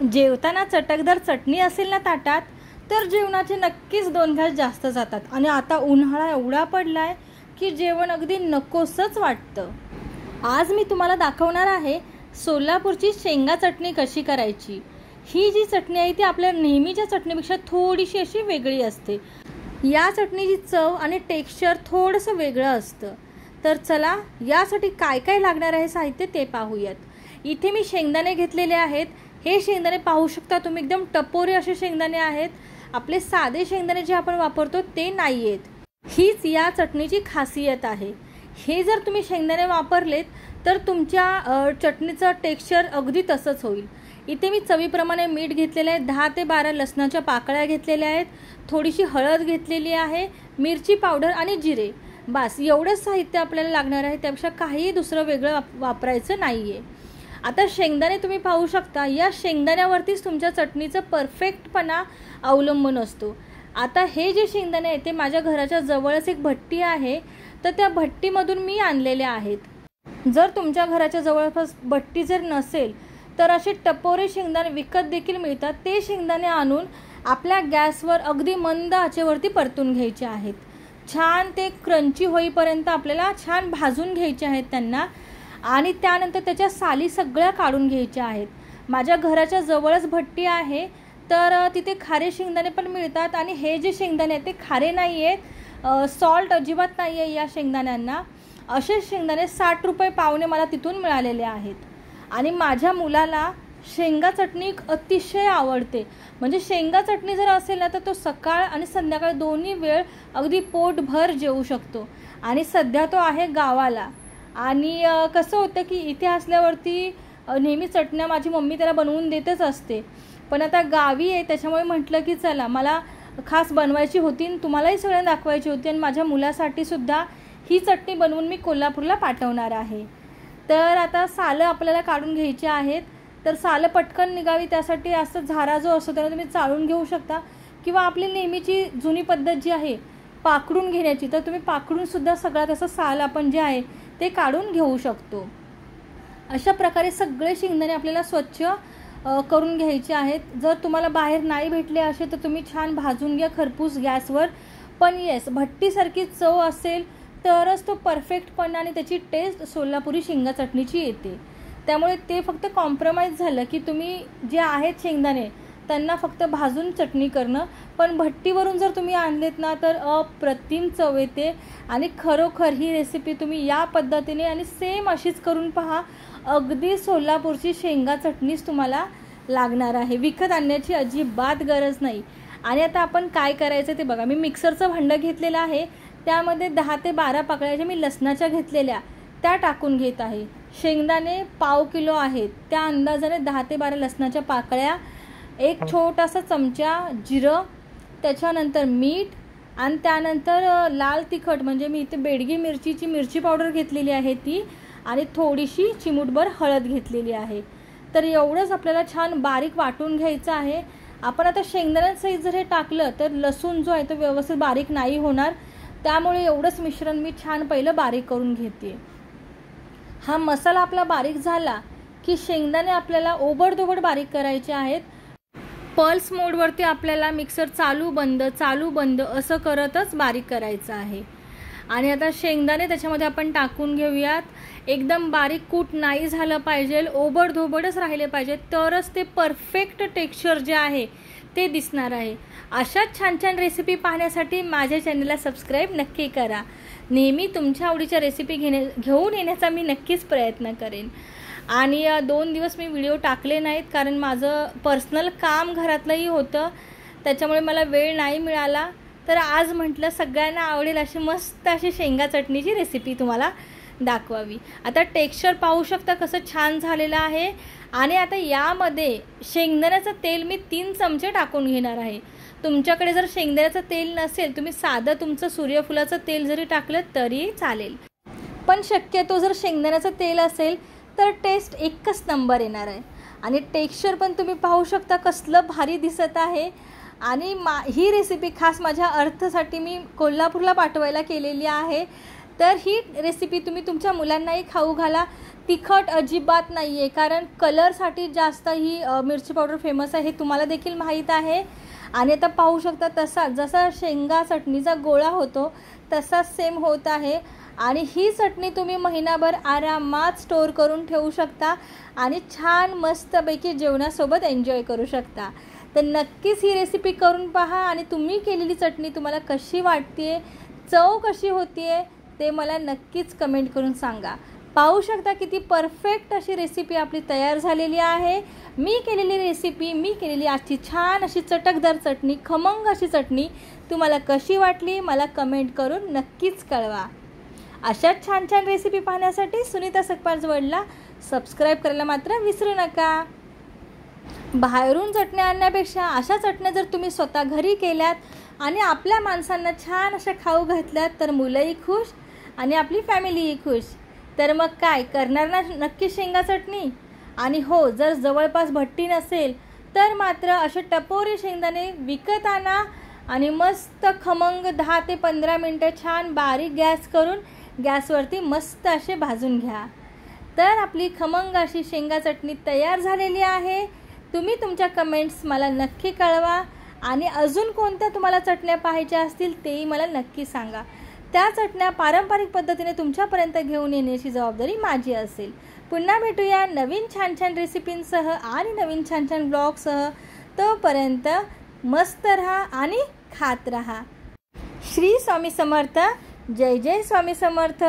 जेवताना चटकदार चटणी असेल ना ताटात तर जेवणाचे नक्कीच 2 घास जास्त जातात. आणि आता उन्हाळा एवढा पडलाय की जेवण अगदी नकोसंच वाटतं. आज मी तुम्हाला दाखवणार आहे सोलापूरची शेंगा चटणी कशी करायची. ही जी चटणी आहे ती आपल्या नेहमीच्या चटणीपेक्षा थोडीशी अशी वेगळी असते. या चटणीची चव आणि टेक्स्चर थोडंसं वेगळं असतं. तर चला यासाठी काय काय लागणार आहे साहित्य ते पाहूयात. इथे मी शेंगदाणे घेतलेले आहेत. हे शेंगदाणे पाहू शकता तुम्ही, एकदम टपोरे असे शेंगदाणे आहेत. आपले साधे शेंगदाणे जे आपण वापरतो ते नाही आहेत. हीच या चटणीची खासियत आहे. हे जर तुम्ही शेंगदाणे वापरलेत तर तुमच्या चटणीचं टेक्स्चर अगदी तसंच होईल. इथे मी चवीप्रमाणे मीठ घेतलेलं आहे. 10 ते 12 लसणाच्या पाकळ्या घेतलेल्या आहेत. थोडीशी हळद घेतलेली आहे, मिरची पावडर आणि जिरे. बस एवढंच साहित्य आपल्याला लागणार आहे. त्यापेक्षा काही दुसरं वेगळं वापरायचं नाही आहे. आता शेंगदाणे तुम्ही पाहू शकता. या शेंगदाण्यावरतीच तुमच्या चटणीचं परफेक्टपणा अवलंबून असतो. आता हे जे शेंगदाणे आहेत ते माझ्या घराच्या जवळच एक भट्टी आहे, तर त्या भट्टीमधून मी आणलेले आहेत. जर तुमच्या घराच्या जवळपास भट्टी जर नसेल तर असे टपोरे शेंगदाणे विकत देखील मिळतात. ते शेंगदाणे आणून आपल्या गॅसवर अगदी मंद आचेवरती परतून घ्यायचे आहेत. छान ते क्रंची होईपर्यंत आपल्याला छान भाजून घ्यायचे आहेत त्यांना. आणि त्यानंतर त्याच्या साली सगळ्या काढून घ्यायच्या आहेत. माझ्या घराच्या जवळच भट्टी आहे, तर तिथे खारे शेंगदाणे पण मिळतात. आणि हे जे शेंगदाणे आहेत ते खारे नाही आहेत, सॉल्ट अजिबात नाही आहे या शेंगदाण्यांना. असे शेंगदाणे 60 रुपये पावणे मला तिथून मिळालेले आहेत. आणि माझ्या मुलाला शेंगा चटणी अतिशय आवडते. म्हणजे शेंगा चटणी जर असेल ना तर तो सकाळ आणि संध्याकाळ दोन्ही वेळ अगदी पोटभर जेवू शकतो. आणि सध्या तो आहे गावाला. आणि कसं होतं की इथे असल्यावरती नेहमी चटण्या माझी मम्मी त्याला बनवून देतच असते. पण आता गावी आहे त्याच्यामुळे म्हटलं की चला मला खास बनवायची होती आणि तुम्हालाही सगळ्यांना दाखवायची होती. आणि माझ्या मुलासाठी सुद्धा ही चटणी बनवून मी कोल्हापूरला पाठवणार आहे. तर आता सालं आपल्याला काढून घ्यायची आहेत. तर सालं पटकन निघावी त्यासाठी असं झारा जो असतो त्याला तुम्ही चाळून घेऊ शकता. किंवा आपली नेहमीची जुनी पद्धत जी आहे पाकडून घेण्याची, तर तुम्ही पाकडूनसुद्धा सगळा त्याचं साल आपण जे आहे ते काढून घेऊ शकतो. अशा प्रकारे सगळे शेंगदाणे आपल्याला स्वच्छ करून घ्यायचे आहेत. जर तुम्हाला बाहेर नाही भेटले असे तर तुम्ही छान भाजून घ्या खरपूस गॅसवर. पण येस, भट्टीसारखी चव असेल तरच तो परफेक्टपणा आणि त्याची टेस्ट सोलापुरी शेंगा चटणीची येते. त्यामुळे ते फक्त कॉम्प्रोमाइज झालं की तुम्ही जे आहेत शेंगदाणे त्यांना फक्त भाजून चटणी करणं. पण भट्टीवरून जर तुम्ही आणलेत ना तर अप्रतिम चव येते. आणि खरोखर ही रेसिपी तुम्ही या पद्धतीने आणि सेम अशीच करून पहा. अगदी सोलापूरची शेंगा चटणीच तुम्हाला लागणार आहे. विकत आणण्याची अजिबात गरज नाही. आणि आता आपण काय करायचं ते बघा. मी मिक्सरचं भांडं घेतलेलं आहे. त्यामध्ये 10 ते 12 पाकळ्या मी लसणाच्या घेतलेल्या त्या टाकून घेत आहे. शेंगदाणे पाव किलो आहेत, त्या अंदाजाने 10 ते 12 लसणाच्या पाकळ्या, एक छोटासा चमचा जिरं, त्याच्यानंतर मीठ आणि त्यानंतर लाल तिखट म्हणजे मी इथे बेडगी मिरचीची मिरची पावडर घेतलेली आहे ती, आणि थोडीशी चिमूटभर हळद घेतलेली आहे. तर एवढंच आपल्याला छान बारीक वाटून घ्यायचं आहे. आपण आता शेंगदाण्यांसहित जर हे टाकलं तर लसूण जो आहे तो व्यवस्थित बारीक नाही होणार. त्यामुळे एवढंच मिश्रण मी छान पहिलं बारीक करून घेते. हा मसाला आपला बारीक झाला की शेंगदाणे आपल्याला ओबडधोबड बारीक करायचे आहेत. पल्स मोडवरती आपल्याला मिक्सर चालू बंद असं करतच बारीक करायचं आहे. आणि आता शेंगदाणे त्याच्यामध्ये आपण टाकून घेऊयात. एकदम बारीक कूट नाही झालं पाहिजे, ओबडधोबडच राहिले पाहिजे, तरच ते परफेक्ट टेक्स्चर जे आहे ते दिसणार आहे. अशाच छान छान रेसिपी पाहण्यासाठी माझ्या चॅनलला सबस्क्राईब नक्की करा. नेहमी तुमच्या आवडीच्या रेसिपी घेऊन येण्याचा मी नक्कीच प्रयत्न करेन. आणि 2 दिवस मी व्हिडिओ टाकले नाहीत कारण माझं पर्सनल काम घरातलंही होतं, त्याच्यामुळे मला वेळ नाही मिळाला. तर आज म्हटलं सगळ्यांना आवडेल अशी मस्त अशी शेंगा चटणीची रेसिपी तुम्हाला दाखवावी. आता टेक्स्चर पाहू शकता कसं छान झालेलं आहे. आणि आता यामध्ये शेंगदाण्याचं तेल मी 3 चमचे टाकून घेणार आहे. तुमच्याकडे जर शेंगदाण्याचं तेल नसेल तुम्ही साधं तुमचं सूर्यफुलाचं तेल जरी टाकलं तरी चालेल. पण शक्यतो जर शेंगदाण्याचं तेल असेल तर टेस्ट एकच नंबर येणार आहे. आणि टेक्स्चर पण तुम्ही पाहू शकता कसलं भारी दिसत आहे. आणि ही रेसिपी खास माझ्या अर्थसाठी मी कोल्हापूरला पाठवायला केलेली आहे. तर ही रेसिपी तुम्ही तुमच्या मुलांनाही खाऊ घाला. तिखट अजिबात नाही आहे, कारण कलरसाठी जास्त ही मिरची पावडर फेमस आहे हे तुम्हाला देखील माहीत आहे. आणि आता पाहू शकता तसा जसा शेंगा चटणीचा गोळा होतो तसाच सेम होत आहे. आणि ही चटणी तुम्ही महिनाभर आरामात स्टोअर करून ठेवू शकता आणि छान मस्तपैकी जेवणासोबत एन्जॉय करू शकता. तर नक्कीच ही रेसिपी करून पहा आणि तुम्ही केलेली चटणी तुम्हाला कशी वाटते, चव कशी होते ते मला नक्कीच कमेंट करून सांगा. पाहू शकता किती परफेक्ट अशी रेसिपी आपली तयार झालेली आहे. मी केलेली आजची छान अशी चटकदार चटणी, खमंग अशी चटणी तुम्हाला कशी वाटली मला कमेंट करून नक्कीच कळवा. अशाच छान छान रेसिपी पाहण्यासाठी सुनीता सकपाळ वर्ल्डला सबस्क्राईब करायला मात्र विसरू नका. बाहेरून चटण्या आणण्यापेक्षा अशा चटण्या जर तुम्ही स्वतः घरी केल्यात आणि आपल्या माणसांना छान अशा खाऊ घातल्यात तर मुलंही खुश आणि आपली फॅमिलीही खुश. तर मग काय करणार ना नक्की शेंगा चटणी. आणि हो, जर जवळपास भट्टी नसेल तर मात्र असे टपोरी शेंगदाणे विकत आणा आणि मस्त खमंग 10 ते 15 मिनटं छान बारीक गॅस करून गॅसवरती मस्त असे भाजून घ्या. तर आपली खमंग अशी शेंगा चटणी तयार झालेली आहे. तुम्ही तुमच्या कमेंट्स मला नक्की कळवा आणि अजून कोणत्या तुम्हाला चटण्या पाहायच्या असतील तेही मला नक्की सांगा. त्या चटण्या पारंपरिक पद्धतीने तुमच्यापर्यंत घेऊन येण्याची जबाबदारी माझी असेल. पुन्हा भेटूया नवीन छान छान रेसिपींसह आणि नवीन छान छान ब्लॉगसह. तोपर्यंत मस्त राहा आणि खात राहा. श्री स्वामी समर्थ. जय जय स्वामी समर्थ.